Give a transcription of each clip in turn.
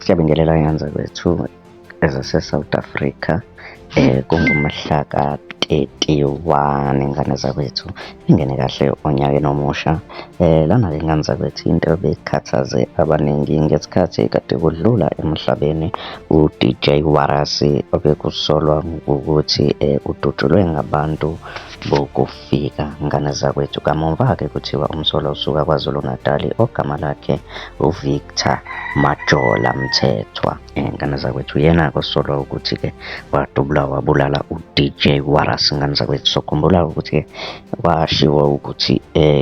Siyabingelela ingane zakwethu ezase-South Africa. Kungumhla ka-31 ingane zakwethu, ingene kahle onyakeni omusha. Lana-ke ingane zakwethu into ebekhathaze abaningi ngesikhathi kade kudlula emhlabeni u-DJ Warasi, obekusolwa ukuthi udutshulwe ngabantu bokufika. Ngane zakwethu, kamuva-ke kuthiwa umsolwa usuka KwaZulu Natali ogama lakhe uVictor Majola Mthethwa. Ngane zakwethu, yena-ke osolwa ukuthi-ke wadubula wabulala u-DJ Warasi. Ngane zakwethu, sokhumbula ukuthi-ke kwashiwo ukuthi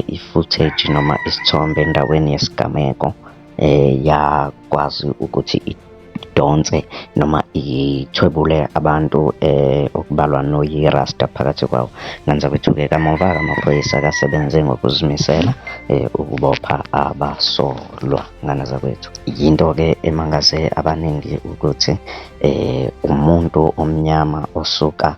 i-footage noma isithombe endaweni yesigameko yakwazi ukuthi idonse noma ithwebule abantu okubalwa noYirasta phakathi kwawo. Ngane zakwethu-ke, kamuva-ke amaphoyisa akasebenze ngokuzimisela ukubopha abasolwa. Ngane zakwethu, yinto-ke emangaze abaningi ukuthi umuntu omnyama osuka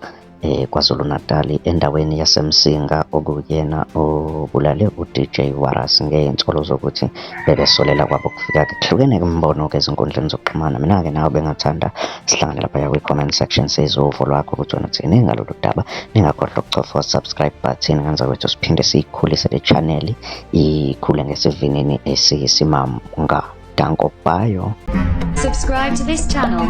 KwaZulu Natali endaweni yaseMsinga okuyena obulale u-DJ Warasi ngey'nsolo zokuthi bebesolela kwabo kufika-ke. Kuhlukene-ke imibono-ke ezinkundleni zokuxhumana. Mina-ke nawe bengathanda sihlangane laphaya kwi-comment section sizwe uvo lwakho ukuthi wena uthini ngalolu daba. Ningakhohlwa ukuchofa subscribe button. Ngane zakwethu, siphinde siyikhulise le channel ikhule ngesivinini esiyisimanga. Danko bayo. Subscribe to this channel.